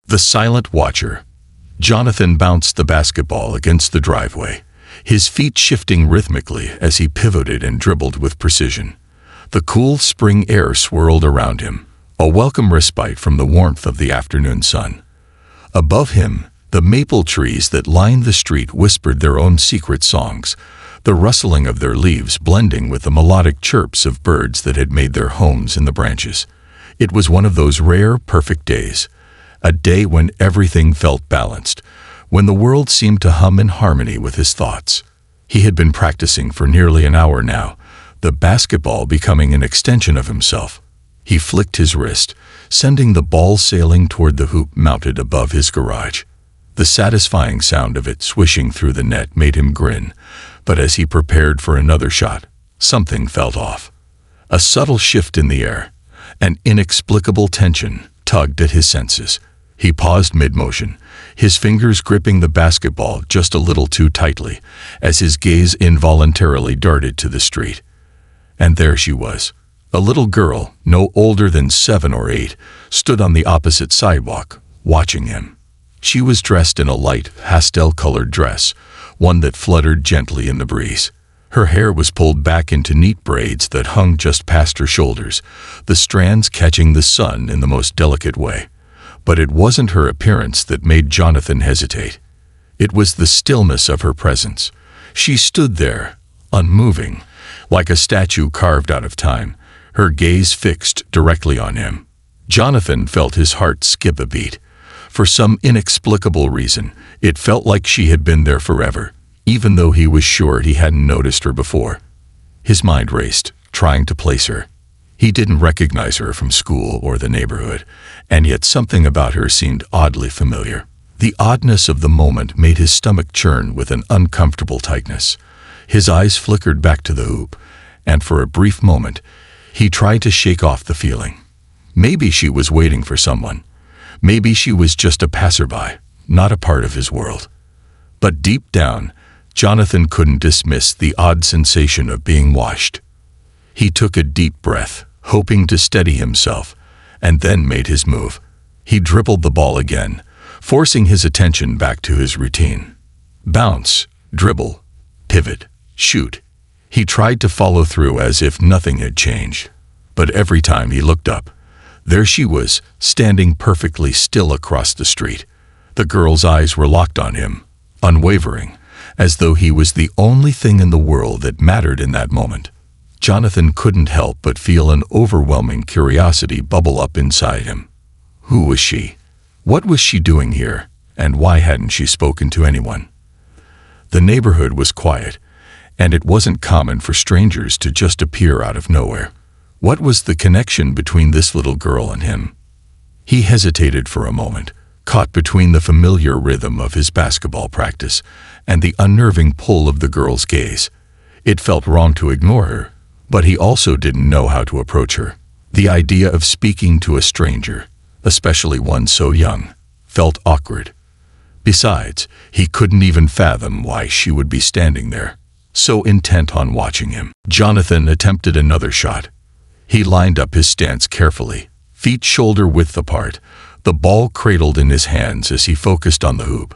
The silent watcher. Jonathan bounced the basketball against the driveway, his feet shifting rhythmically as he pivoted and dribbled with precision. The cool spring air swirled around him, a welcome respite from the warmth of the afternoon sun. Above him, the maple trees that lined the street whispered their own secret songs, the rustling of their leaves blending with the melodic chirps of birds that had made their homes in the branches. It was one of those rare, perfect days, a day when everything felt balanced, when the world seemed to hum in harmony with his thoughts. He had been practicing for nearly an hour now, the basketball becoming an extension of himself. He flicked his wrist, sending the ball sailing toward the hoop mounted above his garage. The satisfying sound of it swishing through the net made him grin, but as he prepared for another shot, something felt off. A subtle shift in the air, an inexplicable tension tugged at his senses. He paused mid-motion, his fingers gripping the basketball just a little too tightly, as his gaze involuntarily darted to the street. And there she was. A little girl, no older than 7 or 8, stood on the opposite sidewalk, watching him. She was dressed in a light, pastel-colored dress, one that fluttered gently in the breeze. Her hair was pulled back into neat braids that hung just past her shoulders, the strands catching the sun in the most delicate way. But it wasn't her appearance that made Jonathan hesitate. It was the stillness of her presence. She stood there, unmoving, like a statue carved out of time, her gaze fixed directly on him. Jonathan felt his heart skip a beat. For some inexplicable reason, it felt like she had been there forever, even though he was sure he hadn't noticed her before. His mind raced, trying to place her. He didn't recognize her from school or the neighborhood, and yet something about her seemed oddly familiar. The oddness of the moment made his stomach churn with an uncomfortable tightness. His eyes flickered back to the hoop, and for a brief moment, he tried to shake off the feeling. Maybe she was waiting for someone. Maybe she was just a passerby, not a part of his world. But deep down, Jonathan couldn't dismiss the odd sensation of being watched. He took a deep breath, hoping to steady himself, and then made his move. He dribbled the ball again, forcing his attention back to his routine. Bounce, dribble, pivot, shoot. He tried to follow through as if nothing had changed. But every time he looked up, there she was, standing perfectly still across the street. The girl's eyes were locked on him, unwavering, as though he was the only thing in the world that mattered in that moment. Jonathan couldn't help but feel an overwhelming curiosity bubble up inside him. Who was she? What was she doing here? And why hadn't she spoken to anyone? The neighborhood was quiet, and it wasn't common for strangers to just appear out of nowhere. What was the connection between this little girl and him? He hesitated for a moment, caught between the familiar rhythm of his basketball practice and the unnerving pull of the girl's gaze. It felt wrong to ignore her, but he also didn't know how to approach her. The idea of speaking to a stranger, especially one so young, felt awkward. Besides, he couldn't even fathom why she would be standing there, so intent on watching him. Jonathan attempted another shot. He lined up his stance carefully, feet shoulder-width apart, the ball cradled in his hands as he focused on the hoop.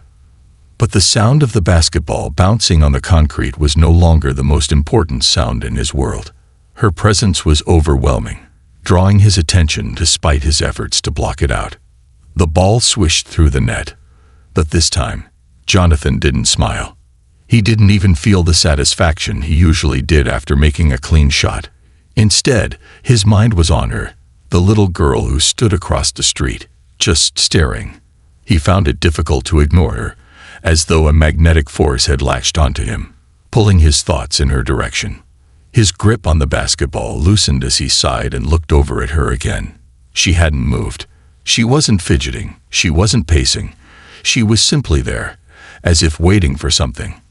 But the sound of the basketball bouncing on the concrete was no longer the most important sound in his world. Her presence was overwhelming, drawing his attention despite his efforts to block it out. The ball swished through the net, but this time, Jonathan didn't smile. He didn't even feel the satisfaction he usually did after making a clean shot. Instead, his mind was on her, the little girl who stood across the street, just staring. He found it difficult to ignore her, as though a magnetic force had latched onto him, pulling his thoughts in her direction. His grip on the basketball loosened as he sighed and looked over at her again. She hadn't moved. She wasn't fidgeting. She wasn't pacing. She was simply there, as if waiting for something.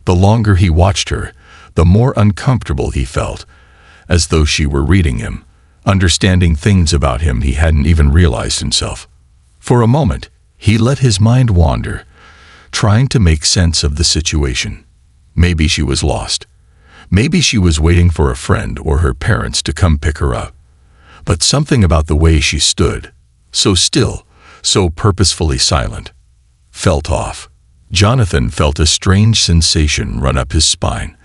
The longer he watched her, the more uncomfortable he felt, as though she were reading him, understanding things about him he hadn't even realized himself. For a moment, he let his mind wander, trying to make sense of the situation. Maybe she was lost. Maybe she was waiting for a friend or her parents to come pick her up. But something about the way she stood, so still, so purposefully silent, felt off. Jonathan felt a strange sensation run up his spine,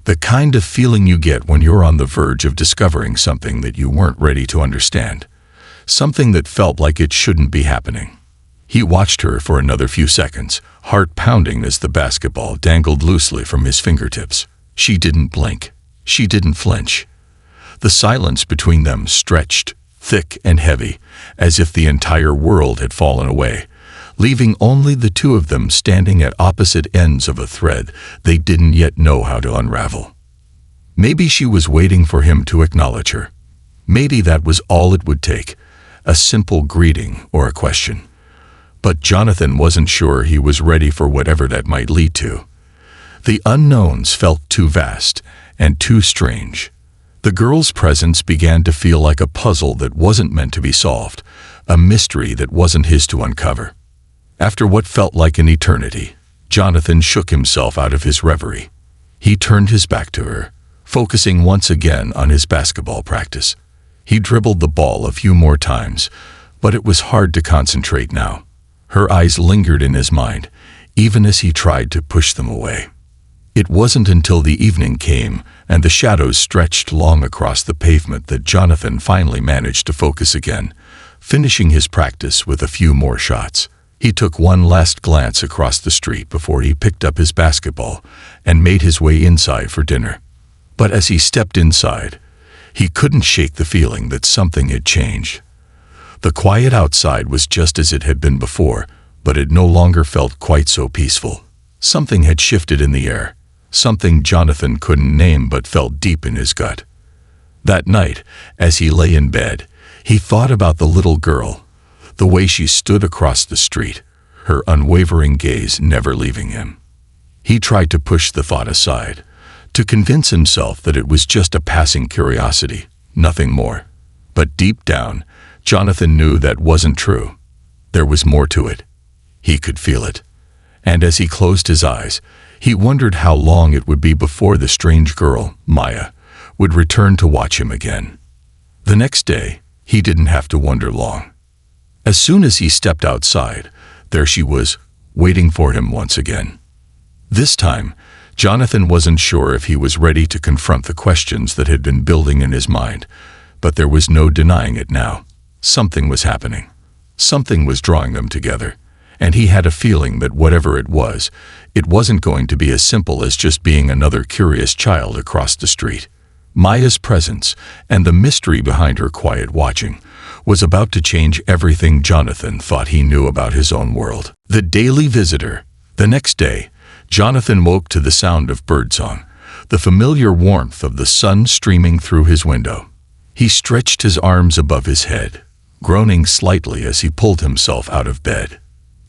the kind of feeling you get when you're on the verge of discovering something that you weren't ready to understand, something that felt like it shouldn't be happening. He watched her for another few seconds, heart pounding as the basketball dangled loosely from his fingertips. She didn't blink. She didn't flinch. The silence between them stretched, thick and heavy, as if the entire world had fallen away, leaving only the two of them standing at opposite ends of a thread they didn't yet know how to unravel. Maybe she was waiting for him to acknowledge her. Maybe that was all it would take, a simple greeting or a question. But Jonathan wasn't sure he was ready for whatever that might lead to. The unknowns felt too vast and too strange. The girl's presence began to feel like a puzzle that wasn't meant to be solved, a mystery that wasn't his to uncover. After what felt like an eternity, Jonathan shook himself out of his reverie. He turned his back to her, focusing once again on his basketball practice. He dribbled the ball a few more times, but it was hard to concentrate now. Her eyes lingered in his mind, even as he tried to push them away. It wasn't until the evening came and the shadows stretched long across the pavement that Jonathan finally managed to focus again, finishing his practice with a few more shots. He took one last glance across the street before he picked up his basketball and made his way inside for dinner. But as he stepped inside, he couldn't shake the feeling that something had changed. The quiet outside was just as it had been before, but it no longer felt quite so peaceful. Something had shifted in the air, something Jonathan couldn't name but felt deep in his gut. That night, as he lay in bed, he thought about the little girl, the way she stood across the street, her unwavering gaze never leaving him. He tried to push the thought aside, to convince himself that it was just a passing curiosity, nothing more. But deep down, Jonathan knew that wasn't true. There was more to it. He could feel it. And as he closed his eyes, he wondered how long it would be before the strange girl, Maya, would return to watch him again. The next day, he didn't have to wonder long. As soon as he stepped outside, there she was, waiting for him once again. This time, Jonathan wasn't sure if he was ready to confront the questions that had been building in his mind, but there was no denying it now. Something was happening. Something was drawing them together, and he had a feeling that whatever it wasn't going to be as simple as just being another curious child across the street. Maya's presence, and the mystery behind her quiet watching, was about to change everything Jonathan thought he knew about his own world. The daily visitor. The next day, Jonathan woke to the sound of birdsong, the familiar warmth of the sun streaming through his window. He stretched his arms above his head, groaning slightly as he pulled himself out of bed.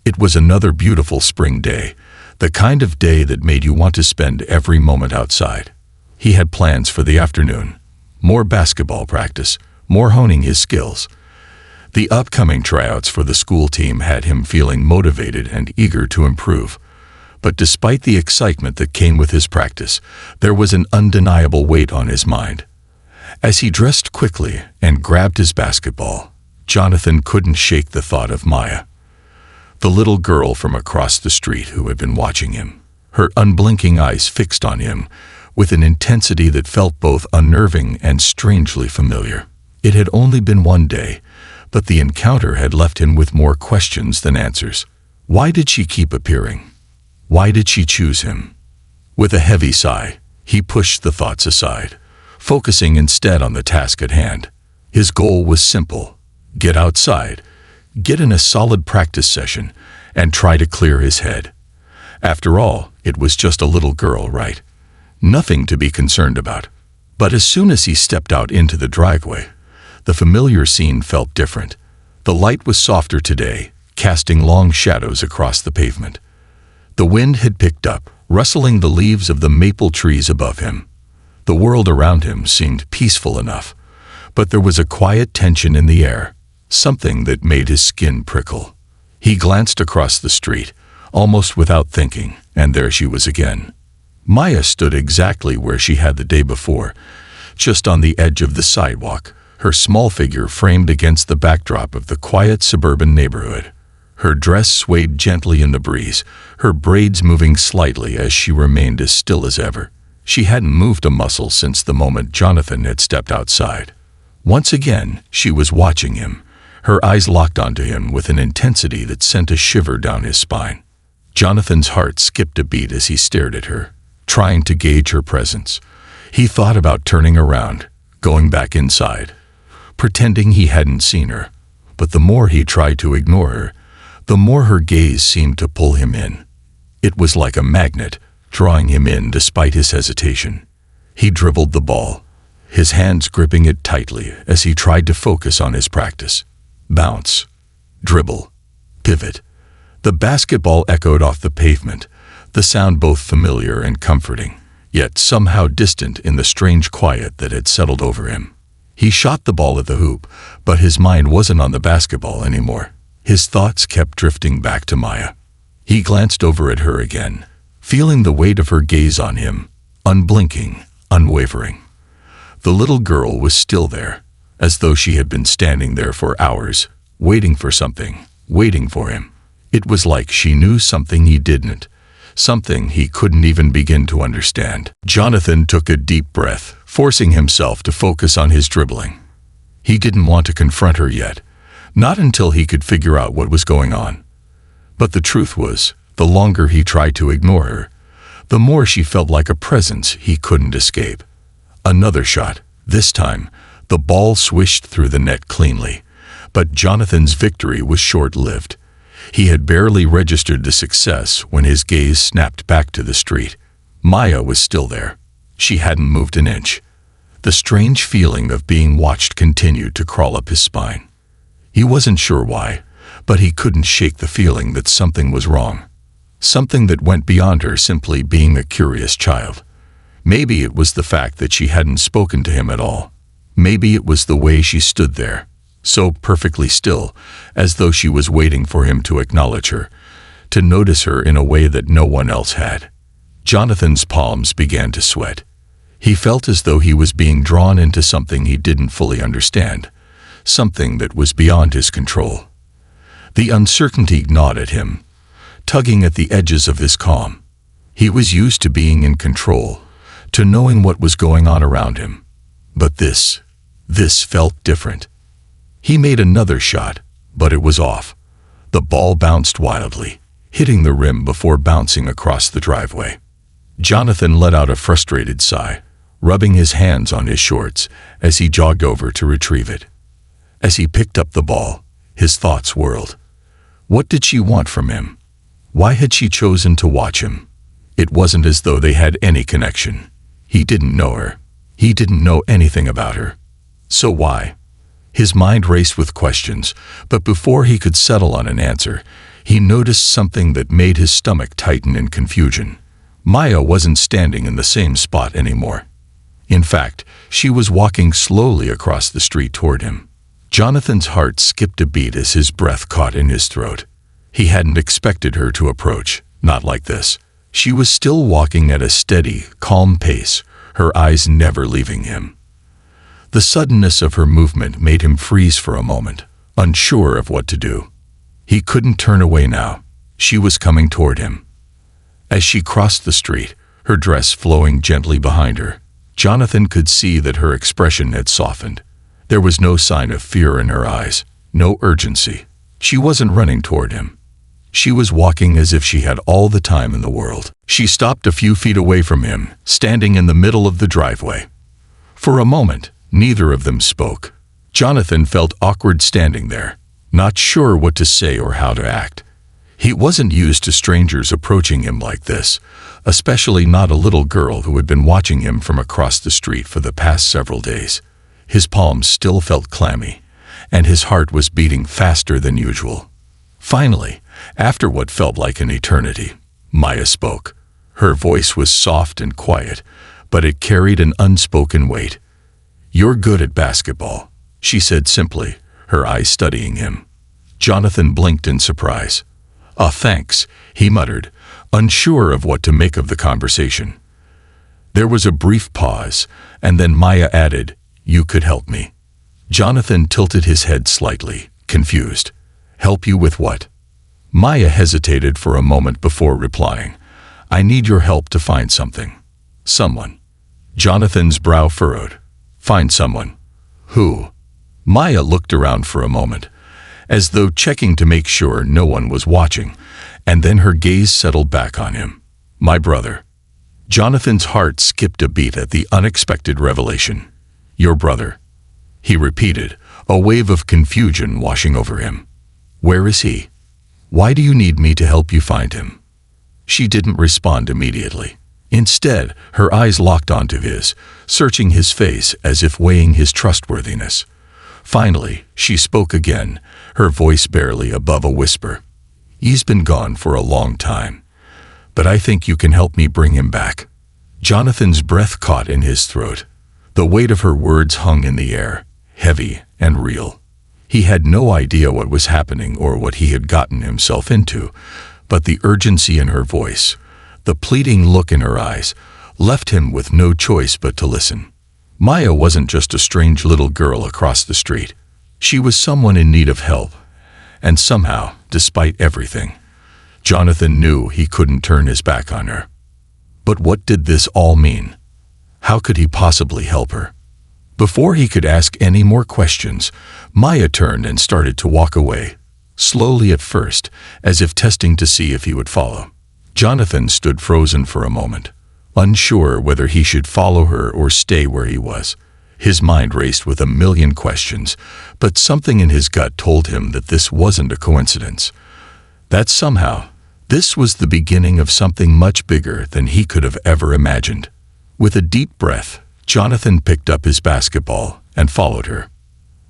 It was another beautiful spring day, the kind of day that made you want to spend every moment outside. He had plans for the afternoon, more basketball practice, more honing his skills. The upcoming tryouts for the school team had him feeling motivated and eager to improve. But despite the excitement that came with his practice, there was an undeniable weight on his mind. As he dressed quickly and grabbed his basketball, Jonathan couldn't shake the thought of Maya, the little girl from across the street who had been watching him, her unblinking eyes fixed on him with an intensity that felt both unnerving and strangely familiar. It had only been one day, but the encounter had left him with more questions than answers. Why did she keep appearing? Why did she choose him? With a heavy sigh, he pushed the thoughts aside, focusing instead on the task at hand. His goal was simple: get outside, get in a solid practice session, and try to clear his head. After all, it was just a little girl, right? Nothing to be concerned about. But as soon as he stepped out into the driveway, the familiar scene felt different. The light was softer today, casting long shadows across the pavement. The wind had picked up, rustling the leaves of the maple trees above him. The world around him seemed peaceful enough, but there was a quiet tension in the air, something that made his skin prickle. He glanced across the street, almost without thinking, and there she was again. Maya stood exactly where she had the day before, just on the edge of the sidewalk, her small figure framed against the backdrop of the quiet suburban neighborhood. Her dress swayed gently in the breeze, her braids moving slightly as she remained as still as ever. She hadn't moved a muscle since the moment Jonathan had stepped outside. Once again, she was watching him, her eyes locked onto him with an intensity that sent a shiver down his spine. Jonathan's heart skipped a beat as he stared at her, trying to gauge her presence. He thought about turning around, going back inside, pretending he hadn't seen her. But the more he tried to ignore her, the more her gaze seemed to pull him in. It was like a magnet, drawing him in despite his hesitation. He dribbled the ball, his hands gripping it tightly as he tried to focus on his practice. Bounce, dribble, pivot. The basketball echoed off the pavement, the sound both familiar and comforting, yet somehow distant in the strange quiet that had settled over him. He shot the ball at the hoop, but his mind wasn't on the basketball anymore. His thoughts kept drifting back to Maya. He glanced over at her again, feeling the weight of her gaze on him, unblinking, unwavering. The little girl was still there, as though she had been standing there for hours, waiting for something, waiting for him. It was like she knew something he didn't, something he couldn't even begin to understand. Jonathan took a deep breath, forcing himself to focus on his dribbling. He didn't want to confront her yet, not until he could figure out what was going on. But the truth was, the longer he tried to ignore her, the more she felt like a presence he couldn't escape. Another shot. This time, the ball swished through the net cleanly. But Jonathan's victory was short-lived. He had barely registered the success when his gaze snapped back to the street. Maya was still there. She hadn't moved an inch. The strange feeling of being watched continued to crawl up his spine. He wasn't sure why, but he couldn't shake the feeling that something was wrong. Something that went beyond her simply being a curious child. Maybe it was the fact that she hadn't spoken to him at all. Maybe it was the way she stood there, so perfectly still, as though she was waiting for him to acknowledge her, to notice her in a way that no one else had. Jonathan's palms began to sweat. He felt as though he was being drawn into something he didn't fully understand, something that was beyond his control. The uncertainty gnawed at him, tugging at the edges of his calm. He was used to being in control, to knowing what was going on around him. But this felt different. He made another shot, but it was off. The ball bounced wildly, hitting the rim before bouncing across the driveway. Jonathan let out a frustrated sigh, rubbing his hands on his shorts as he jogged over to retrieve it. As he picked up the ball, his thoughts whirled. What did she want from him? Why had she chosen to watch him? It wasn't as though they had any connection. He didn't know her. He didn't know anything about her. So why? His mind raced with questions, but before he could settle on an answer, he noticed something that made his stomach tighten in confusion. Maya wasn't standing in the same spot anymore. In fact, she was walking slowly across the street toward him. Jonathan's heart skipped a beat as his breath caught in his throat. He hadn't expected her to approach, not like this. She was still walking at a steady, calm pace, her eyes never leaving him. The suddenness of her movement made him freeze for a moment, unsure of what to do. He couldn't turn away now. She was coming toward him. As she crossed the street, her dress flowing gently behind her, Jonathan could see that her expression had softened. There was no sign of fear in her eyes, no urgency. She wasn't running toward him. She was walking as if she had all the time in the world. She stopped a few feet away from him, standing in the middle of the driveway. For a moment, neither of them spoke. Jonathan felt awkward standing there, not sure what to say or how to act. He wasn't used to strangers approaching him like this, especially not a little girl who had been watching him from across the street for the past several days. His palms still felt clammy, and his heart was beating faster than usual. Finally, after what felt like an eternity, Maya spoke. Her voice was soft and quiet, but it carried an unspoken weight. "You're good at basketball," she said simply, her eyes studying him. Jonathan blinked in surprise. Thanks," he muttered, unsure of what to make of the conversation. There was a brief pause, and then Maya added, "You could help me." Jonathan tilted his head slightly, confused. "Help you with what?" Maya hesitated for a moment before replying. "I need your help to find something." "Someone." Jonathan's brow furrowed. "Find someone? Who?" Maya looked around for a moment, as though checking to make sure no one was watching, and then her gaze settled back on him. "My brother." Jonathan's heart skipped a beat at the unexpected revelation. "Your brother?" he repeated, a wave of confusion washing over him. "Where is he? Why do you need me to help you find him?" She didn't respond immediately. Instead, her eyes locked onto his, searching his face as if weighing his trustworthiness. Finally, she spoke again, her voice barely above a whisper. "He's been gone for a long time, but I think you can help me bring him back." Jonathan's breath caught in his throat. The weight of her words hung in the air, heavy and real. He had no idea what was happening or what he had gotten himself into, but the urgency in her voice, the pleading look in her eyes, left him with no choice but to listen. Maya wasn't just a strange little girl across the street. She was someone in need of help, and somehow, despite everything, Jonathan knew he couldn't turn his back on her. But what did this all mean? How could he possibly help her? Before he could ask any more questions, Maya turned and started to walk away, slowly at first, as if testing to see if he would follow. Jonathan stood frozen for a moment, unsure whether he should follow her or stay where he was. His mind raced with a million questions, but something in his gut told him that this wasn't a coincidence. That somehow, this was the beginning of something much bigger than he could have ever imagined. With a deep breath, Jonathan picked up his basketball and followed her.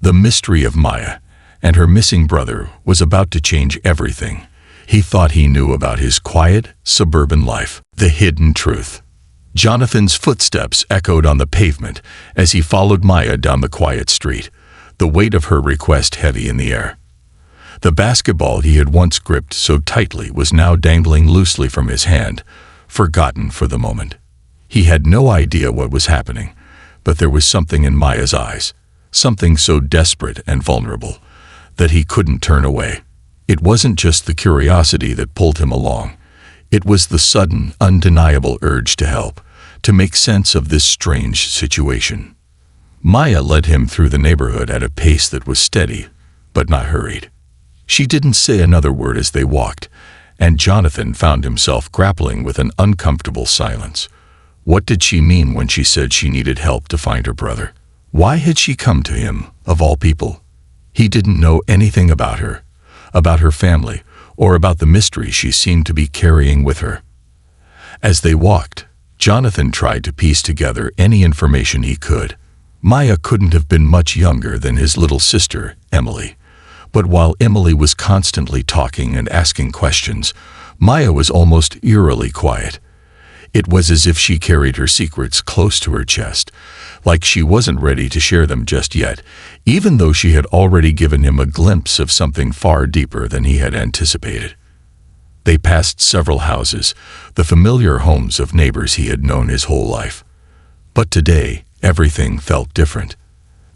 The mystery of Maya and her missing brother was about to change everything he thought he knew about his quiet, suburban life. The hidden truth. Jonathan's footsteps echoed on the pavement as he followed Maya down the quiet street, the weight of her request heavy in the air. The basketball he had once gripped so tightly was now dangling loosely from his hand, forgotten for the moment. He had no idea what was happening, but there was something in Maya's eyes, something so desperate and vulnerable, that he couldn't turn away. It wasn't just the curiosity that pulled him along. It was the sudden, undeniable urge to help, to make sense of this strange situation. Maya led him through the neighborhood at a pace that was steady, but not hurried. She didn't say another word as they walked, and Jonathan found himself grappling with an uncomfortable silence. What did she mean when she said she needed help to find her brother? Why had she come to him, of all people? He didn't know anything about her family, or about the mystery she seemed to be carrying with her. As they walked, Jonathan tried to piece together any information he could. Maya couldn't have been much younger than his little sister, Emily. But while Emily was constantly talking and asking questions, Maya was almost eerily quiet. It was as if she carried her secrets close to her chest, like she wasn't ready to share them just yet, even though she had already given him a glimpse of something far deeper than he had anticipated. They passed several houses, the familiar homes of neighbors he had known his whole life. But today, everything felt different.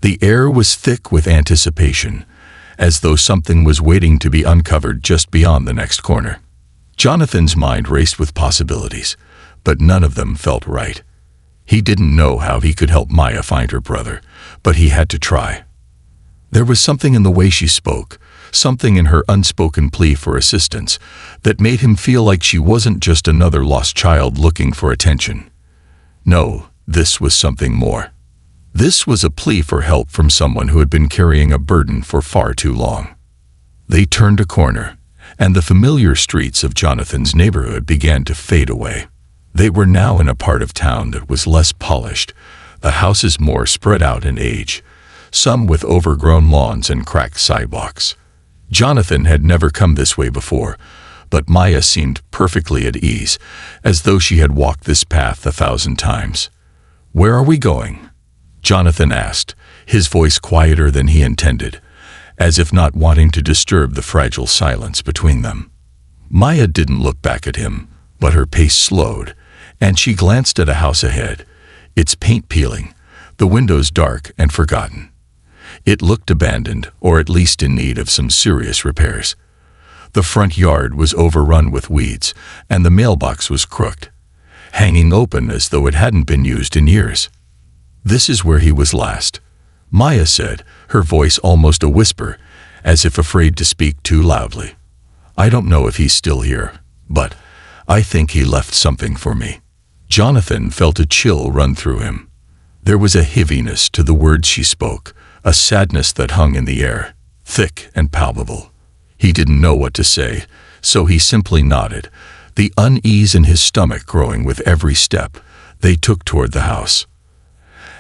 The air was thick with anticipation, as though something was waiting to be uncovered just beyond the next corner. Jonathan's mind raced with possibilities, but none of them felt right. He didn't know how he could help Maya find her brother, but he had to try. There was something in the way she spoke, something in her unspoken plea for assistance, that made him feel like she wasn't just another lost child looking for attention. No, this was something more. This was a plea for help from someone who had been carrying a burden for far too long. They turned a corner, and the familiar streets of Jonathan's neighborhood began to fade away. They were now in a part of town that was less polished, the houses more spread out in age, some with overgrown lawns and cracked sidewalks. Jonathan had never come this way before, but Maya seemed perfectly at ease, as though she had walked this path 1,000 times. "Where are we going?" Jonathan asked, his voice quieter than he intended, as if not wanting to disturb the fragile silence between them. Maya didn't look back at him, but her pace slowed, and she glanced at a house ahead, its paint peeling, the windows dark and forgotten. It looked abandoned, or at least in need of some serious repairs. The front yard was overrun with weeds, and the mailbox was crooked, hanging open as though it hadn't been used in years. "This is where he was last," Maya said, her voice almost a whisper, as if afraid to speak too loudly. "I don't know if he's still here, but I think he left something for me." Jonathan felt a chill run through him. There was a heaviness to the words she spoke, a sadness that hung in the air, thick and palpable. He didn't know what to say, so he simply nodded, the unease in his stomach growing with every step they took toward the house.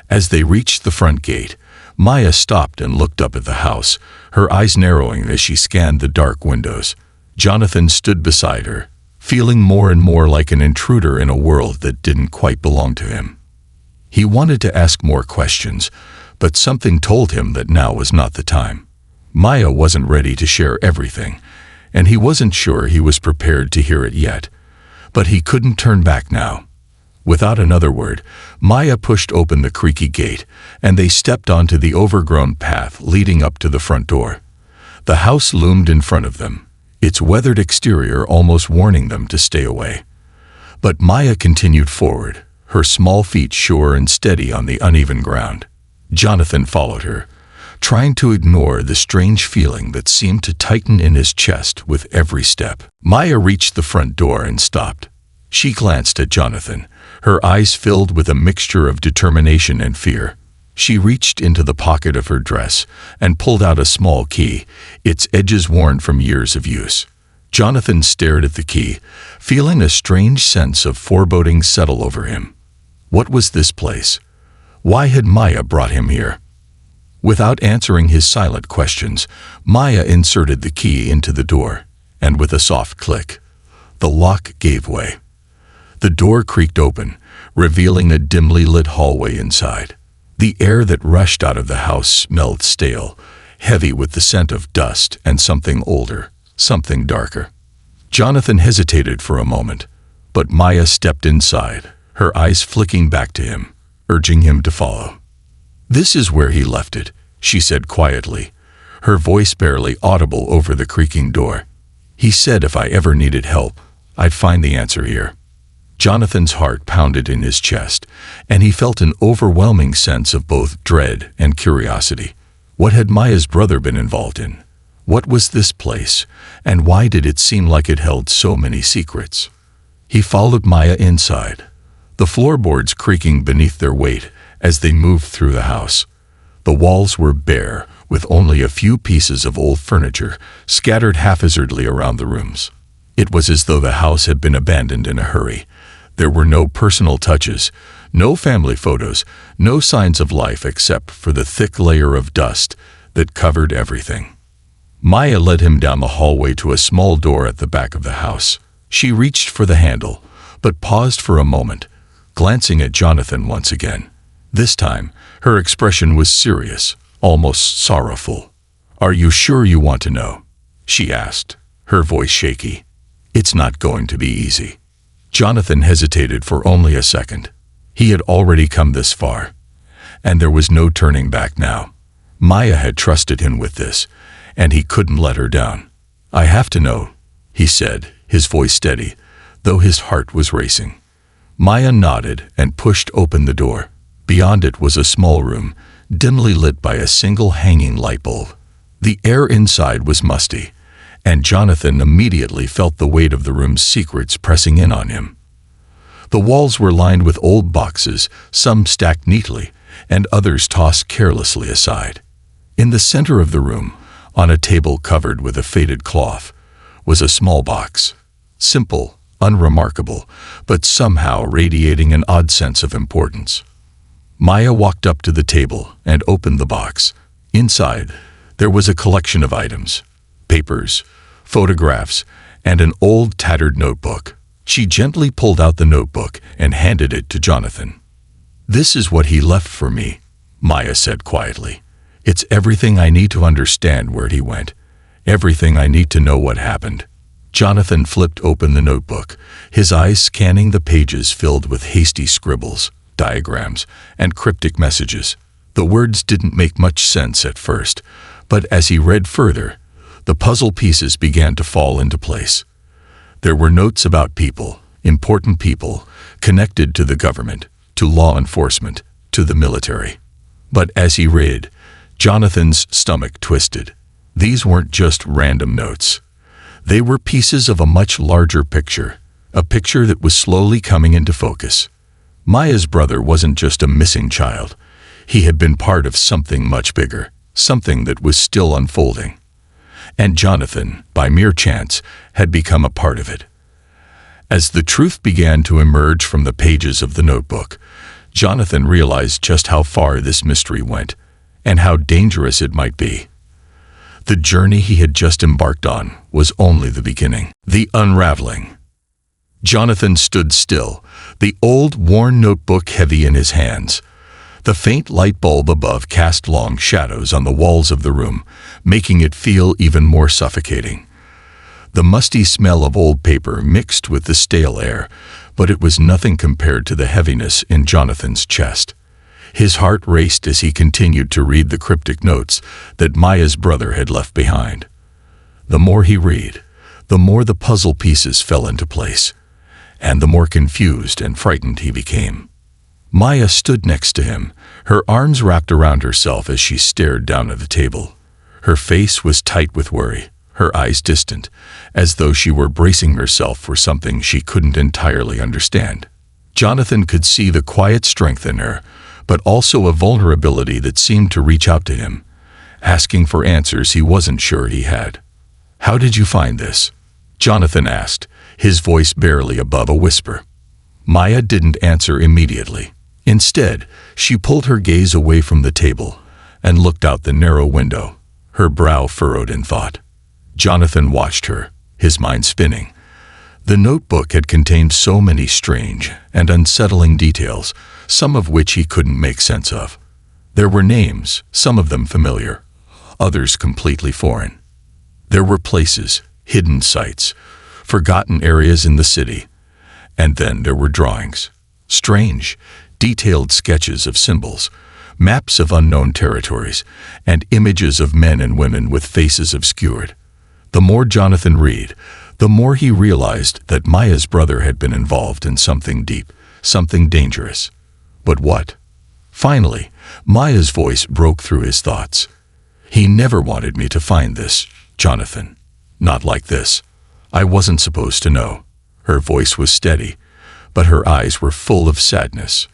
As they reached the front gate, Maya stopped and looked up at the house, her eyes narrowing as she scanned the dark windows. Jonathan stood beside her, feeling more and more like an intruder in a world that didn't quite belong to him. He wanted to ask more questions, but something told him that now was not the time. Maya wasn't ready to share everything, and he wasn't sure he was prepared to hear it yet. But he couldn't turn back now. Without another word, Maya pushed open the creaky gate, and they stepped onto the overgrown path leading up to the front door. The house loomed in front of them, its weathered exterior almost warning them to stay away. But Maya continued forward, her small feet sure and steady on the uneven ground. Jonathan followed her, trying to ignore the strange feeling that seemed to tighten in his chest with every step. Maya reached the front door and stopped. She glanced at Jonathan, her eyes filled with a mixture of determination and fear. She reached into the pocket of her dress and pulled out a small key, its edges worn from years of use. Jonathan stared at the key, feeling a strange sense of foreboding settle over him. What was this place? Why had Maya brought him here? Without answering his silent questions, Maya inserted the key into the door, and with a soft click, the lock gave way. The door creaked open, revealing a dimly lit hallway inside. The air that rushed out of the house smelled stale, heavy with the scent of dust and something older, something darker. Jonathan hesitated for a moment, but Maya stepped inside, her eyes flicking back to him, urging him to follow. "This is where he left it," she said quietly, her voice barely audible over the creaking door. "He said if I ever needed help, I'd find the answer here." Jonathan's heart pounded in his chest, and he felt an overwhelming sense of both dread and curiosity. What had Maya's brother been involved in? What was this place, and why did it seem like it held so many secrets? He followed Maya inside, the floorboards creaking beneath their weight as they moved through the house. The walls were bare, with only a few pieces of old furniture scattered haphazardly around the rooms. It was as though the house had been abandoned in a hurry. There were no personal touches, no family photos, no signs of life except for the thick layer of dust that covered everything. Maya led him down the hallway to a small door at the back of the house. She reached for the handle, but paused for a moment, glancing at Jonathan once again. This time, her expression was serious, almost sorrowful. "Are you sure you want to know?" she asked, her voice shaky. "It's not going to be easy." Jonathan hesitated for only a second. He had already come this far, and there was no turning back now. Maya had trusted him with this, and he couldn't let her down. "I have to know," he said, his voice steady, though his heart was racing. Maya nodded and pushed open the door. Beyond it was a small room, dimly lit by a single hanging light bulb. The air inside was musty, and Jonathan immediately felt the weight of the room's secrets pressing in on him. The walls were lined with old boxes, some stacked neatly, and others tossed carelessly aside. In the center of the room, on a table covered with a faded cloth, was a small box. Simple, unremarkable, but somehow radiating an odd sense of importance. Maya walked up to the table and opened the box. Inside, there was a collection of items: papers, photographs, and an old tattered notebook. She gently pulled out the notebook and handed it to Jonathan. "This is what he left for me," Maya said quietly. "It's everything I need to understand where he went, everything I need to know what happened." Jonathan flipped open the notebook, his eyes scanning the pages filled with hasty scribbles, diagrams, and cryptic messages. The words didn't make much sense at first, but as he read further, the puzzle pieces began to fall into place. There were notes about people, important people, connected to the government, to law enforcement, to the military. But as he read, Jonathan's stomach twisted. These weren't just random notes. They were pieces of a much larger picture, a picture that was slowly coming into focus. Maya's brother wasn't just a missing child. He had been part of something much bigger, something that was still unfolding. And Jonathan, by mere chance, had become a part of it. As the truth began to emerge from the pages of the notebook, Jonathan realized just how far this mystery went, and how dangerous it might be. The journey he had just embarked on was only the beginning. The unraveling. Jonathan stood still, the old, worn notebook heavy in his hands. The faint light bulb above cast long shadows on the walls of the room, making it feel even more suffocating. The musty smell of old paper mixed with the stale air, but it was nothing compared to the heaviness in Jonathan's chest. His heart raced as he continued to read the cryptic notes that Maya's brother had left behind. The more he read, the more the puzzle pieces fell into place, and the more confused and frightened he became. Maya stood next to him, her arms wrapped around herself as she stared down at the table. Her face was tight with worry, her eyes distant, as though she were bracing herself for something she couldn't entirely understand. Jonathan could see the quiet strength in her, but also a vulnerability that seemed to reach out to him, asking for answers he wasn't sure he had. "How did you find this?" Jonathan asked, his voice barely above a whisper. Maya didn't answer immediately. Instead, she pulled her gaze away from the table and looked out the narrow window, her brow furrowed in thought. Jonathan watched her, his mind spinning. The notebook had contained so many strange and unsettling details, some of which he couldn't make sense of. There were names, some of them familiar, others completely foreign. There were places, hidden sites, forgotten areas in the city. And then there were drawings. Strange, detailed sketches of symbols, maps of unknown territories, and images of men and women with faces obscured. The more Jonathan read, the more he realized that Maya's brother had been involved in something deep, something dangerous. But what? Finally, Maya's voice broke through his thoughts. "He never wanted me to find this, Jonathan. Not like this. I wasn't supposed to know." Her voice was steady, but her eyes were full of sadness.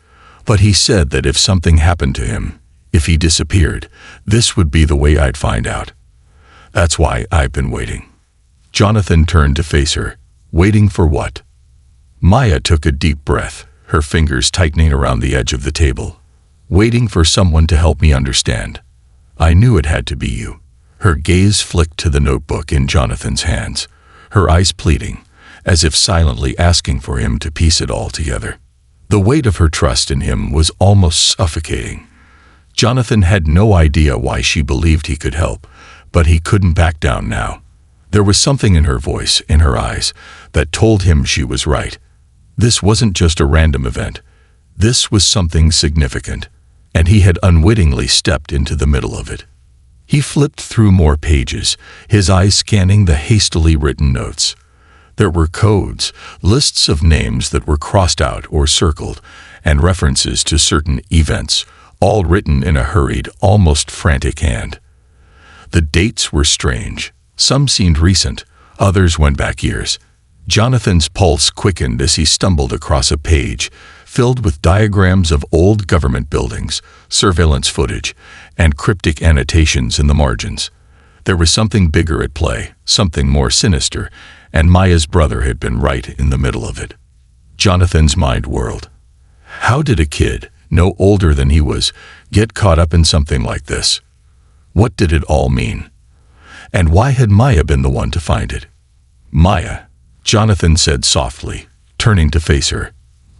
"But he said that if something happened to him, if he disappeared, this would be the way I'd find out. That's why I've been waiting." Jonathan turned to face her. Waiting for what? Maya took a deep breath, her fingers tightening around the edge of the table. "Waiting for someone to help me understand. I knew it had to be you." Her gaze flicked to the notebook in Jonathan's hands, her eyes pleading, as if silently asking for him to piece it all together. The weight of her trust in him was almost suffocating. Jonathan had no idea why she believed he could help, but he couldn't back down now. There was something in her voice, in her eyes, that told him she was right. This wasn't just a random event. This was something significant, and he had unwittingly stepped into the middle of it. He flipped through more pages, his eyes scanning the hastily written notes. There were codes, lists of names that were crossed out or circled, and references to certain events, all written in a hurried, almost frantic hand. The dates were strange. Some seemed recent, others went back years. Jonathan's pulse quickened as he stumbled across a page filled with diagrams of old government buildings, surveillance footage, and cryptic annotations in the margins. There was something bigger at play, something more sinister, and Maya's brother had been right in the middle of it. Jonathan's mind whirled. How did a kid, no older than he was, get caught up in something like this? What did it all mean? And why had Maya been the one to find it? "Maya," Jonathan said softly, turning to face her.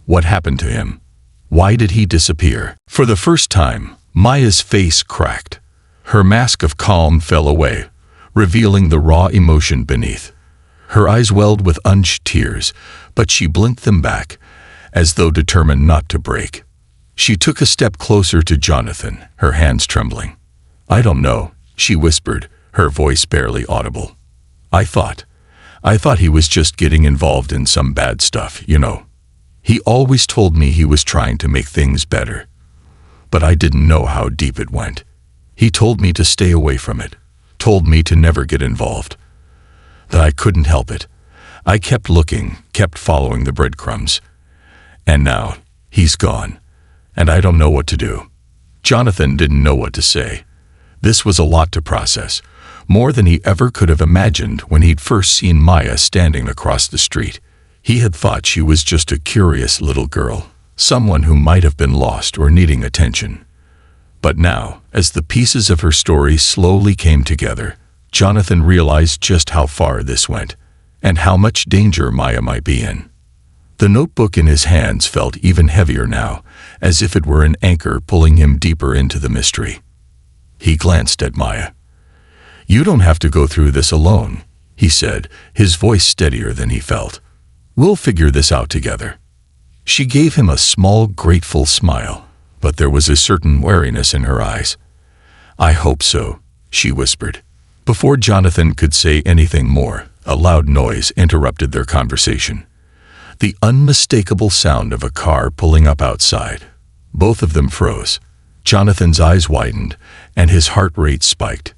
"What happened to him? Why did he disappear?" For the first time, Maya's face cracked. Her mask of calm fell away, revealing the raw emotion beneath. Her eyes welled with unshed tears, but she blinked them back, as though determined not to break. She took a step closer to Jonathan, her hands trembling. "I don't know," she whispered, her voice barely audible. I thought he was just getting involved in some bad stuff, you know. He always told me he was trying to make things better. But I didn't know how deep it went. He told me to stay away from it, told me to never get involved. That I couldn't help it. I kept looking, kept following the breadcrumbs. And now, he's gone, and I don't know what to do. Jonathan didn't know what to say. This was a lot to process, more than he ever could have imagined when he'd first seen Maya standing across the street. He had thought she was just a curious little girl, someone who might have been lost or needing attention. But now, as the pieces of her story slowly came together, Jonathan realized just how far this went, and how much danger Maya might be in. The notebook in his hands felt even heavier now, as if it were an anchor pulling him deeper into the mystery. He glanced at Maya. "You don't have to go through this alone," he said, his voice steadier than he felt. "We'll figure this out together." She gave him a small, grateful smile, but there was a certain wariness in her eyes. "I hope so," she whispered. Before Jonathan could say anything more, a loud noise interrupted their conversation. The unmistakable sound of a car pulling up outside. Both of them froze. Jonathan's eyes widened, and his heart rate spiked.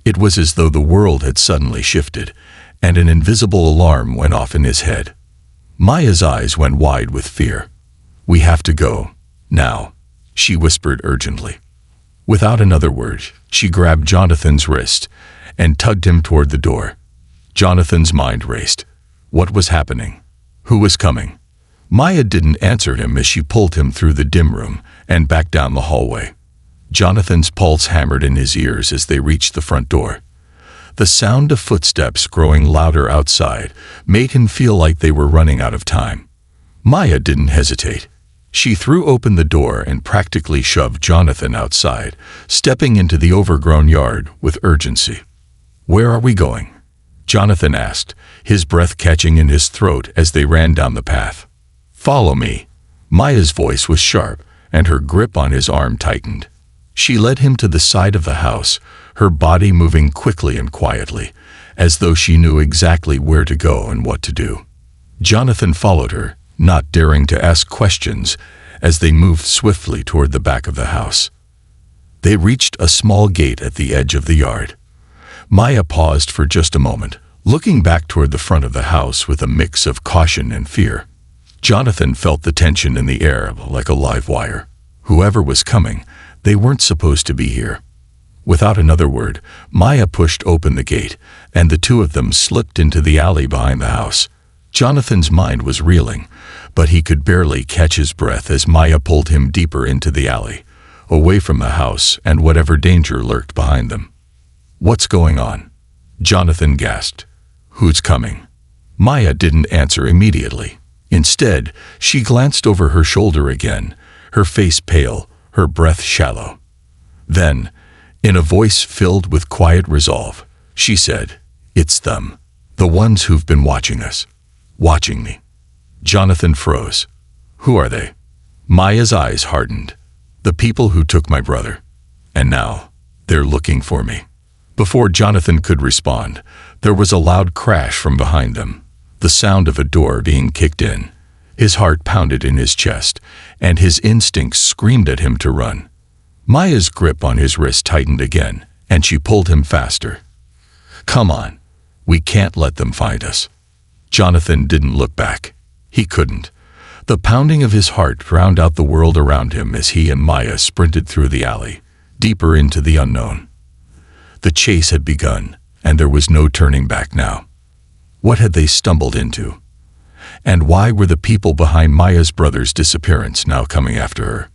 It was as though the world had suddenly shifted, and an invisible alarm went off in his head. Maya's eyes went wide with fear. "We have to go, now," she whispered urgently. Without another word, she grabbed Jonathan's wrist and tugged him toward the door. Jonathan's mind raced. What was happening? Who was coming? Maya didn't answer him as she pulled him through the dim room and back down the hallway. Jonathan's pulse hammered in his ears as they reached the front door. The sound of footsteps growing louder outside made him feel like they were running out of time. Maya didn't hesitate. She threw open the door and practically shoved Jonathan outside, stepping into the overgrown yard with urgency. "Where are we going?" Jonathan asked, his breath catching in his throat as they ran down the path. "Follow me." Maya's voice was sharp, and her grip on his arm tightened. She led him to the side of the house, her body moving quickly and quietly, as though she knew exactly where to go and what to do. Jonathan followed her, not daring to ask questions, as they moved swiftly toward the back of the house. They reached a small gate at the edge of the yard. Maya paused for just a moment, looking back toward the front of the house with a mix of caution and fear. Jonathan felt the tension in the air like a live wire. Whoever was coming, they weren't supposed to be here. Without another word, Maya pushed open the gate, and the two of them slipped into the alley behind the house. Jonathan's mind was reeling, but he could barely catch his breath as Maya pulled him deeper into the alley, away from the house and whatever danger lurked behind them. "What's going on?" Jonathan gasped. "Who's coming?" Maya didn't answer immediately. Instead, she glanced over her shoulder again, her face pale, her breath shallow. Then, in a voice filled with quiet resolve, she said, "It's them, the ones who've been watching us. Watching me." Jonathan froze. "Who are they?" Maya's eyes hardened. "The people who took my brother. And now, they're looking for me." Before Jonathan could respond, there was a loud crash from behind them, the sound of a door being kicked in. His heart pounded in his chest, and his instincts screamed at him to run. Maya's grip on his wrist tightened again, and she pulled him faster. "Come on. We can't let them find us." Jonathan didn't look back. He couldn't. The pounding of his heart drowned out the world around him as he and Maya sprinted through the alley, deeper into the unknown. The chase had begun, and there was no turning back now. What had they stumbled into? And why were the people behind Maya's brother's disappearance now coming after her?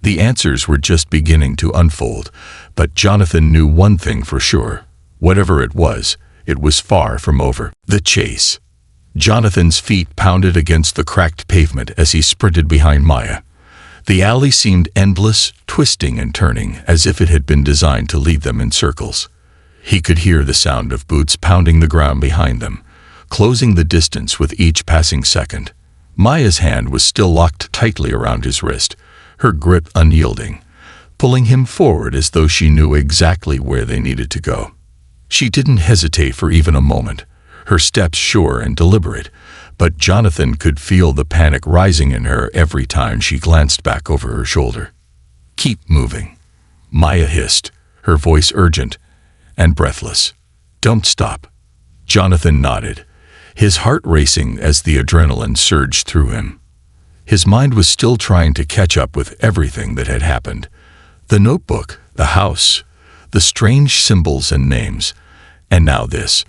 The answers were just beginning to unfold, but Jonathan knew one thing for sure. Whatever it was far from over. The chase. Jonathan's feet pounded against the cracked pavement as he sprinted behind Maya. The alley seemed endless, twisting and turning, as if it had been designed to lead them in circles. He could hear the sound of boots pounding the ground behind them, closing the distance with each passing second. Maya's hand was still locked tightly around his wrist, her grip unyielding, pulling him forward as though she knew exactly where they needed to go. She didn't hesitate for even a moment, her steps sure and deliberate, but Jonathan could feel the panic rising in her every time she glanced back over her shoulder. "Keep moving," Maya hissed, her voice urgent and breathless. "Don't stop." Jonathan nodded, his heart racing as the adrenaline surged through him. His mind was still trying to catch up with everything that had happened. The notebook, the house, the strange symbols and names, and now this.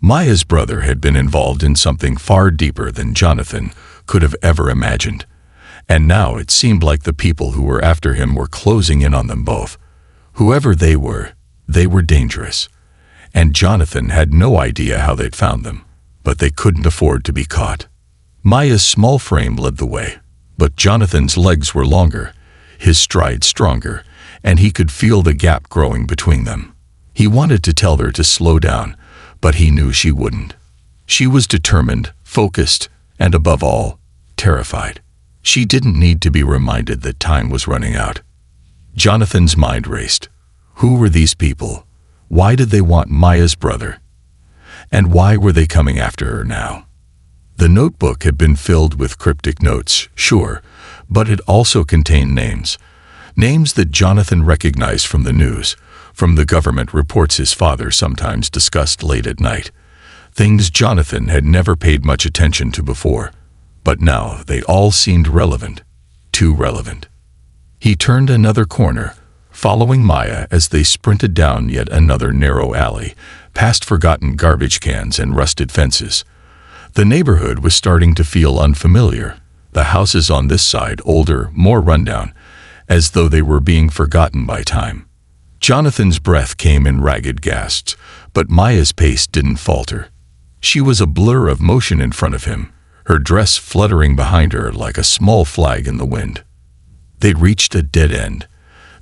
Maya's brother had been involved in something far deeper than Jonathan could have ever imagined. And now it seemed like the people who were after him were closing in on them both. Whoever they were dangerous. And Jonathan had no idea how they'd found them, but they couldn't afford to be caught. Maya's small frame led the way, but Jonathan's legs were longer, his stride stronger, and he could feel the gap growing between them. He wanted to tell her to slow down, but he knew she wouldn't. She was determined, focused, and above all, terrified. She didn't need to be reminded that time was running out. Jonathan's mind raced. Who were these people? Why did they want Maya's brother? And why were they coming after her now? The notebook had been filled with cryptic notes, sure, but it also contained names. Names that Jonathan recognized from the news, from the government reports his father sometimes discussed late at night. Things Jonathan had never paid much attention to before, but now they all seemed relevant, too relevant. He turned another corner, following Maya as they sprinted down yet another narrow alley, past forgotten garbage cans and rusted fences. The neighborhood was starting to feel unfamiliar, the houses on this side older, more rundown, as though they were being forgotten by time. Jonathan's breath came in ragged gasps, but Maya's pace didn't falter. She was a blur of motion in front of him, her dress fluttering behind her like a small flag in the wind. They'd reached a dead end.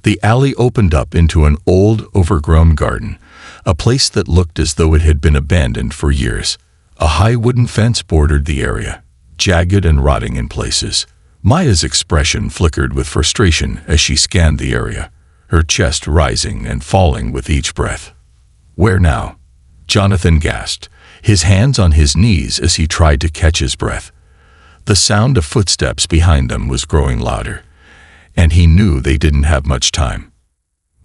The alley opened up into an old, overgrown garden, a place that looked as though it had been abandoned for years. A high wooden fence bordered the area, jagged and rotting in places. Maya's expression flickered with frustration as she scanned the area, her chest rising and falling with each breath. "Where now?" Jonathan gasped, his hands on his knees as he tried to catch his breath. The sound of footsteps behind them was growing louder, and he knew they didn't have much time.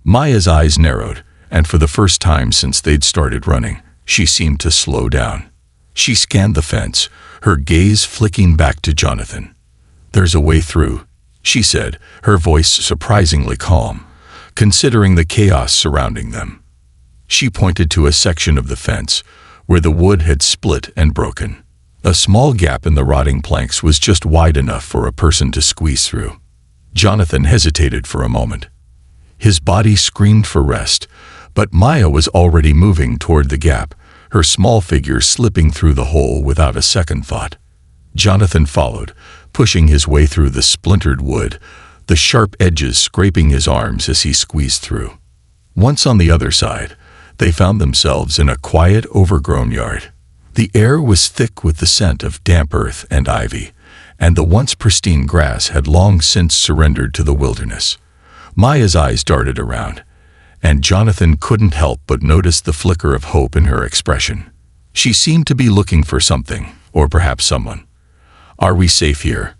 Maya's eyes narrowed, and for the first time since they'd started running, she seemed to slow down. She scanned the fence, her gaze flicking back to Jonathan. "There's a way through," she said, her voice surprisingly calm, considering the chaos surrounding them. She pointed to a section of the fence where the wood had split and broken. A small gap in the rotting planks was just wide enough for a person to squeeze through. Jonathan hesitated for a moment. His body screamed for rest, but Maya was already moving toward the gap, her small figure slipping through the hole without a second thought. Jonathan followed, pushing his way through the splintered wood, the sharp edges scraping his arms as he squeezed through. Once on the other side, they found themselves in a quiet, overgrown yard. The air was thick with the scent of damp earth and ivy, and the once pristine grass had long since surrendered to the wilderness. Maya's eyes darted around, and Jonathan couldn't help but notice the flicker of hope in her expression. She seemed to be looking for something, or perhaps someone. "Are we safe here?"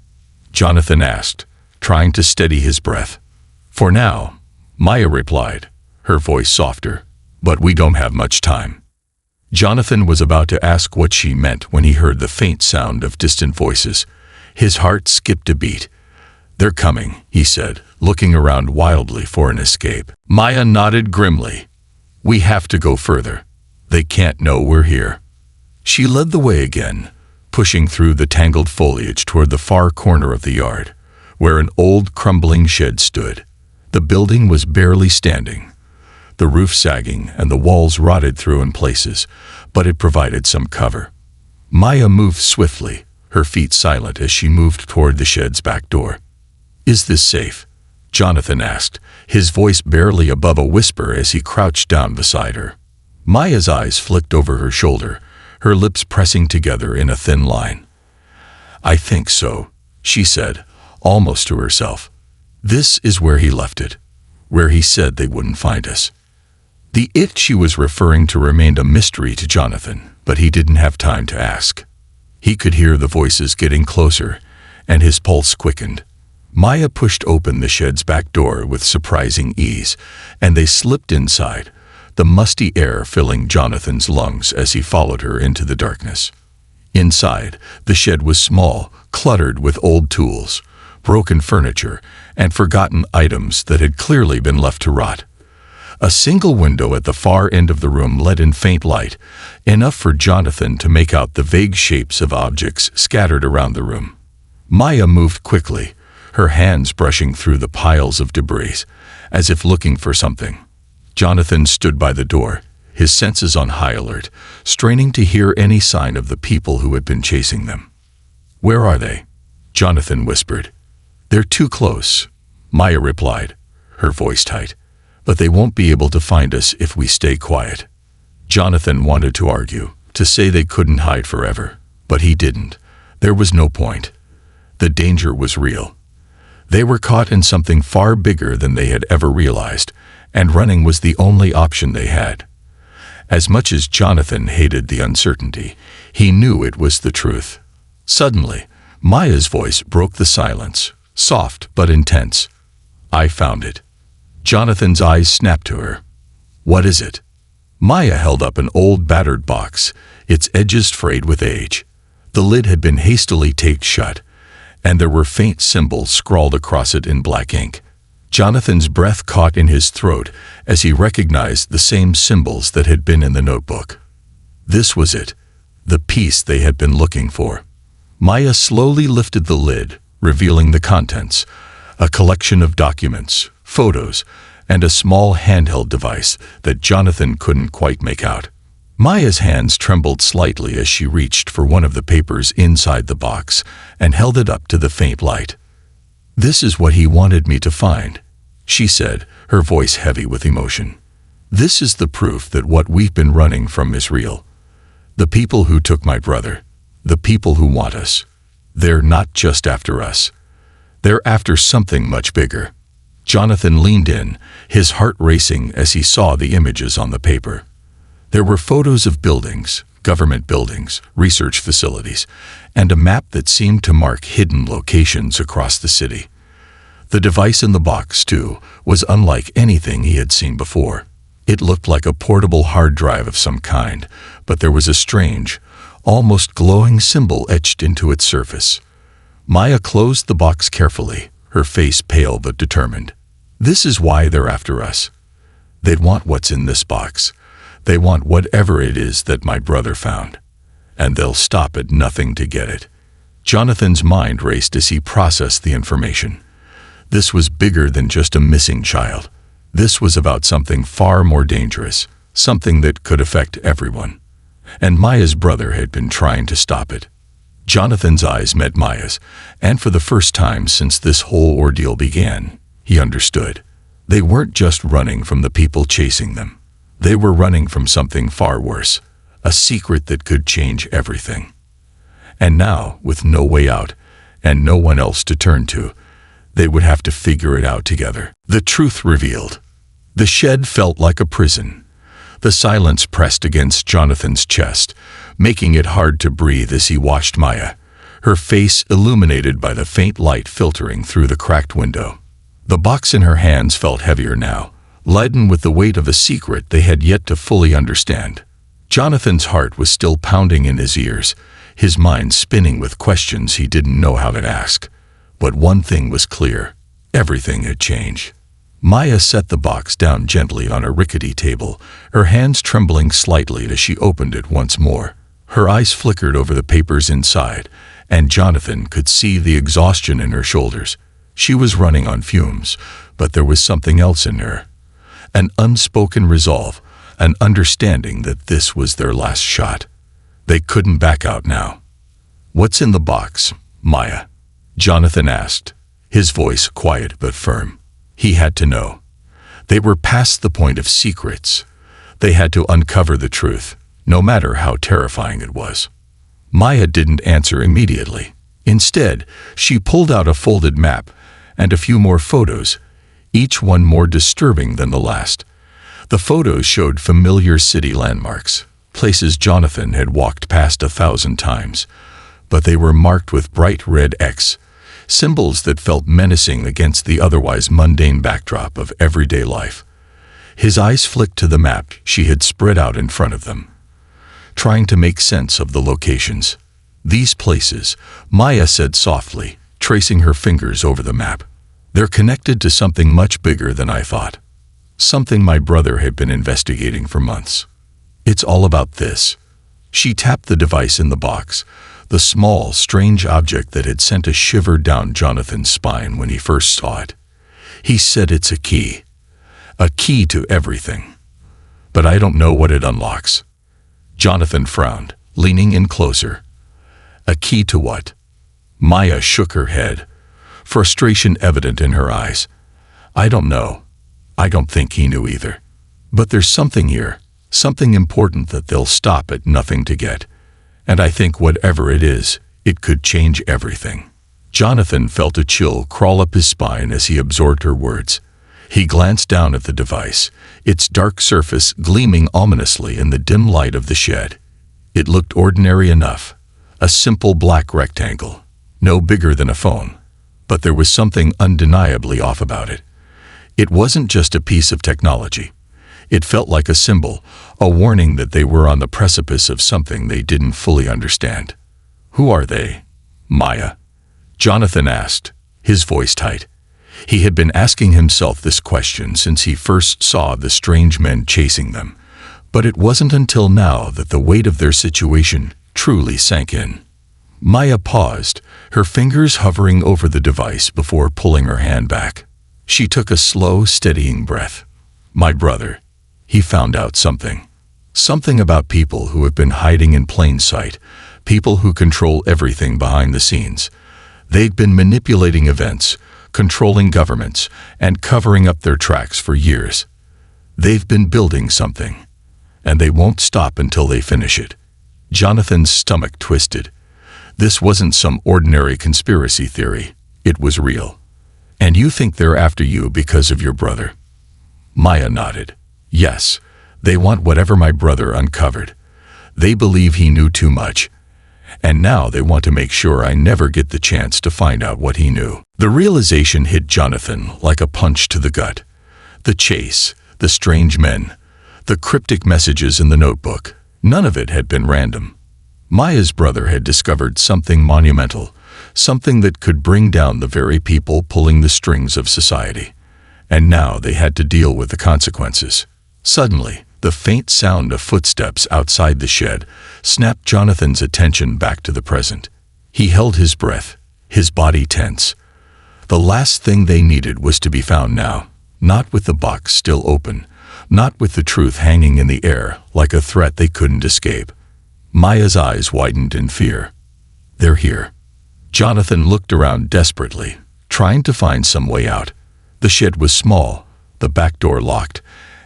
Jonathan asked, trying to steady his breath. "For now," Maya replied, her voice softer, "but we don't have much time." Jonathan was about to ask what she meant when he heard the faint sound of distant voices. His heart skipped a beat. "They're coming," he said, looking around wildly for an escape. Maya nodded grimly. "We have to go further. They can't know we're here." She led the way again, pushing through the tangled foliage toward the far corner of the yard, where an old crumbling shed stood. The building was barely standing, the roof sagging and the walls rotted through in places, but it provided some cover. Maya moved swiftly, her feet silent as she moved toward the shed's back door. "Is this safe?" Jonathan asked, his voice barely above a whisper as he crouched down beside her. Maya's eyes flicked over her shoulder, her lips pressing together in a thin line. "I think so," she said, almost to herself. "This is where he left it, where he said they wouldn't find us." The it she was referring to remained a mystery to Jonathan, but he didn't have time to ask. He could hear the voices getting closer, and his pulse quickened. Maya pushed open the shed's back door with surprising ease, and they slipped inside, the musty air filling Jonathan's lungs as he followed her into the darkness. Inside, the shed was small, cluttered with old tools, broken furniture, and forgotten items that had clearly been left to rot. A single window at the far end of the room let in faint light, enough for Jonathan to make out the vague shapes of objects scattered around the room. Maya moved quickly, her hands brushing through the piles of debris, as if looking for something. Jonathan stood by the door, his senses on high alert, straining to hear any sign of the people who had been chasing them. "Where are they?" Jonathan whispered. "They're too close," Maya replied, her voice tight. "But they won't be able to find us if we stay quiet." Jonathan wanted to argue, to say they couldn't hide forever, but he didn't. There was no point. The danger was real. They were caught in something far bigger than they had ever realized, and running was the only option they had. As much as Jonathan hated the uncertainty, he knew it was the truth. Suddenly, Maya's voice broke the silence, soft but intense. "I found it." Jonathan's eyes snapped to her. "What is it?" Maya held up an old battered box, its edges frayed with age. The lid had been hastily taped shut, and there were faint symbols scrawled across it in black ink. Jonathan's breath caught in his throat as he recognized the same symbols that had been in the notebook. This was it, the piece they had been looking for. Maya slowly lifted the lid, revealing the contents, a collection of documents, photos, and a small handheld device that Jonathan couldn't quite make out. Maya's hands trembled slightly as she reached for one of the papers inside the box and held it up to the faint light. "This is what he wanted me to find," she said, her voice heavy with emotion. "This is the proof that what we've been running from is real. The people who took my brother, the people who want us, they're not just after us. They're after something much bigger." Jonathan leaned in, his heart racing as he saw the images on the paper. There were photos of buildings, government buildings, research facilities, and a map that seemed to mark hidden locations across the city. The device in the box, too, was unlike anything he had seen before. It looked like a portable hard drive of some kind, but there was a strange, almost glowing symbol etched into its surface. Maya closed the box carefully, her face pale but determined. "This is why they're after us. They'd want what's in this box. They want whatever it is that my brother found. And they'll stop at nothing to get it." Jonathan's mind raced as he processed the information. This was bigger than just a missing child. This was about something far more dangerous, something that could affect everyone. And Maya's brother had been trying to stop it. Jonathan's eyes met Maya's, and for the first time since this whole ordeal began, he understood. They weren't just running from the people chasing them. They were running from something far worse, a secret that could change everything. And now, with no way out, and no one else to turn to, they would have to figure it out together. The truth revealed. The shed felt like a prison. The silence pressed against Jonathan's chest, making it hard to breathe as he watched Maya, her face illuminated by the faint light filtering through the cracked window. The box in her hands felt heavier now, laden with the weight of a secret they had yet to fully understand. Jonathan's heart was still pounding in his ears, his mind spinning with questions he didn't know how to ask. But one thing was clear: everything had changed. Maya set the box down gently on a rickety table, her hands trembling slightly as she opened it once more. Her eyes flickered over the papers inside, and Jonathan could see the exhaustion in her shoulders. She was running on fumes, but there was something else in her. An unspoken resolve, an understanding that this was their last shot. They couldn't back out now. "What's in the box, Maya?" Jonathan asked, his voice quiet but firm. He had to know. They were past the point of secrets. They had to uncover the truth, no matter how terrifying it was. Maya didn't answer immediately. Instead, she pulled out a folded map and a few more photos, each one more disturbing than the last. The photos showed familiar city landmarks, places Jonathan had walked past 1,000 times, but they were marked with bright red X, symbols that felt menacing against the otherwise mundane backdrop of everyday life. His eyes flicked to the map she had spread out in front of them, trying to make sense of the locations. These places, Maya said softly, tracing her fingers over the map. They're connected to something much bigger than I thought. Something my brother had been investigating for months. It's all about this. She tapped the device in the box, the small, strange object that had sent a shiver down Jonathan's spine when he first saw it. He said it's a key to everything. But I don't know what it unlocks. Jonathan frowned, leaning in closer. A key to what? Maya shook her head, frustration evident in her eyes. I don't know. I don't think he knew either. But there's something here, something important that they'll stop at nothing to get. And I think whatever it is, it could change everything. Jonathan felt a chill crawl up his spine as he absorbed her words. He glanced down at the device, its dark surface gleaming ominously in the dim light of the shed. It looked ordinary enough, a simple black rectangle, no bigger than a phone. But there was something undeniably off about it. It wasn't just a piece of technology. It felt like a symbol, a warning that they were on the precipice of something they didn't fully understand. Who are they? Maya? Jonathan asked, his voice tight. He had been asking himself this question since he first saw the strange men chasing them. But it wasn't until now that the weight of their situation truly sank in. Maya paused, her fingers hovering over the device before pulling her hand back. She took a slow, steadying breath. My brother. He found out something. Something about people who have been hiding in plain sight, people who control everything behind the scenes. They'd been manipulating events, controlling governments, and covering up their tracks for years. They've been building something, and they won't stop until they finish it. Jonathan's stomach twisted. This wasn't some ordinary conspiracy theory. It was real. And you think they're after you because of your brother? Maya nodded. Yes, they want whatever my brother uncovered. They believe he knew too much. And now they want to make sure I never get the chance to find out what he knew. The realization hit Jonathan like a punch to the gut. The chase, the strange men, the cryptic messages in the notebook, none of it had been random. Maya's brother had discovered something monumental, something that could bring down the very people pulling the strings of society. And now they had to deal with the consequences. Suddenly, the faint sound of footsteps outside the shed snapped Jonathan's attention back to the present. He held his breath, his body tense. The last thing they needed was to be found now, not with the box still open, not with the truth hanging in the air like a threat they couldn't escape. Maya's eyes widened in fear. They're here. Jonathan looked around desperately, trying to find some way out. The shed was small, the back door locked,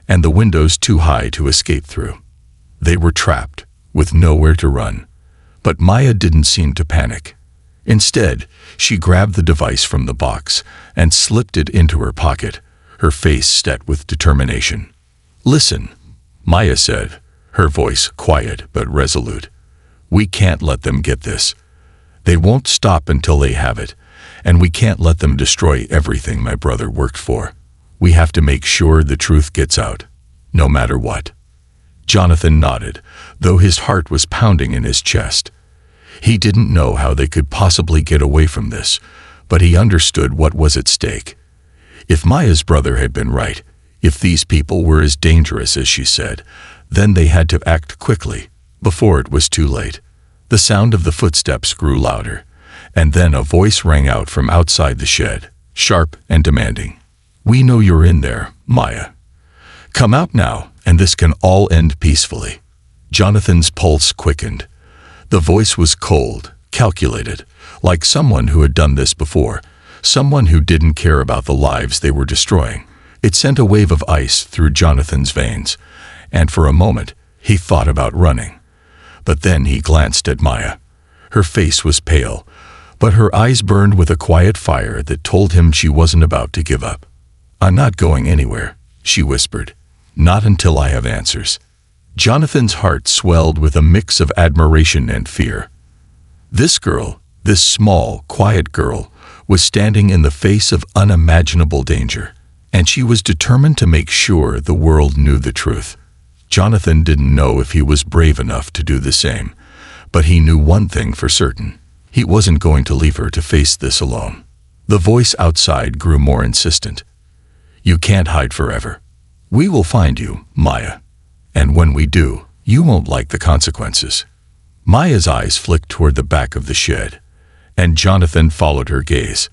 and the windows too high to escape through. They were trapped, with nowhere to run. But Maya didn't seem to panic. Instead, she grabbed the device from the box and slipped it into her pocket, her face set with determination. Listen, Maya said, her voice quiet but resolute. We can't let them get this. They won't stop until they have it, and we can't let them destroy everything my brother worked for. We have to make sure the truth gets out, no matter what. Jonathan nodded, though his heart was pounding in his chest. He didn't know how they could possibly get away from this, but he understood what was at stake. If Maya's brother had been right, if these people were as dangerous as she said, then they had to act quickly, before it was too late. The sound of the footsteps grew louder, and then a voice rang out from outside the shed, sharp and demanding. We know you're in there, Maya. Come out now, and this can all end peacefully. Jonathan's pulse quickened. The voice was cold, calculated, like someone who had done this before, someone who didn't care about the lives they were destroying. It sent a wave of ice through Jonathan's veins, and for a moment, he thought about running. But then he glanced at Maya. Her face was pale, but her eyes burned with a quiet fire that told him she wasn't about to give up. I'm not going anywhere, she whispered. Not until I have answers." Jonathan's heart swelled with a mix of admiration and fear. This girl, this small, quiet girl, was standing in the face of unimaginable danger, and she was determined to make sure the world knew the truth. Jonathan didn't know if he was brave enough to do the same, but he knew one thing for certain. He wasn't going to leave her to face this alone. The voice outside grew more insistent. "You can't hide forever. We will find you, Maya. And when we do, you won't like the consequences." Maya's eyes flicked toward the back of the shed, and Jonathan followed her gaze.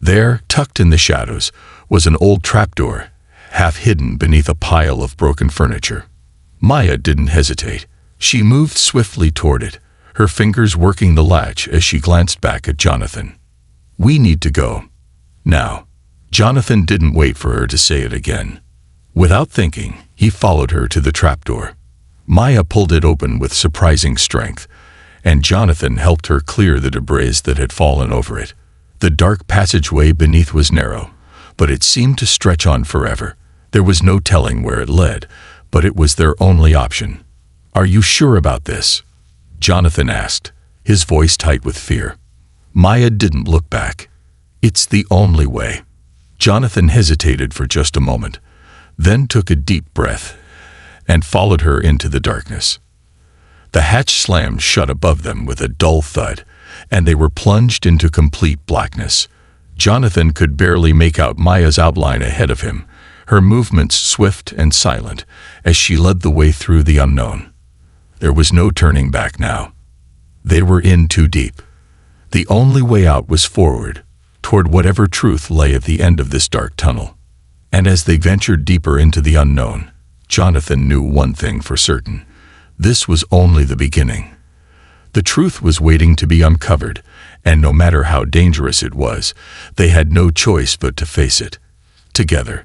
There, tucked in the shadows, was an old trapdoor, half hidden beneath a pile of broken furniture. Maya didn't hesitate. She moved swiftly toward it, her fingers working the latch as she glanced back at Jonathan. "We need to go. Now." Jonathan didn't wait for her to say it again. Without thinking, he followed her to the trapdoor. Maya pulled it open with surprising strength, and Jonathan helped her clear the debris that had fallen over it. The dark passageway beneath was narrow, but it seemed to stretch on forever. There was no telling where it led, but it was their only option. "Are you sure about this?" Jonathan asked, his voice tight with fear. Maya didn't look back. "It's the only way." Jonathan hesitated for just a moment, then took a deep breath and followed her into the darkness. The hatch slammed shut above them with a dull thud, and they were plunged into complete blackness. Jonathan could barely make out Maya's outline ahead of him, her movements swift and silent as she led the way through the unknown. There was no turning back now. They were in too deep. The only way out was forward, toward whatever truth lay at the end of this dark tunnel. And as they ventured deeper into the unknown, Jonathan knew one thing for certain. This was only the beginning. The truth was waiting to be uncovered, and no matter how dangerous it was, they had no choice but to face it. Together.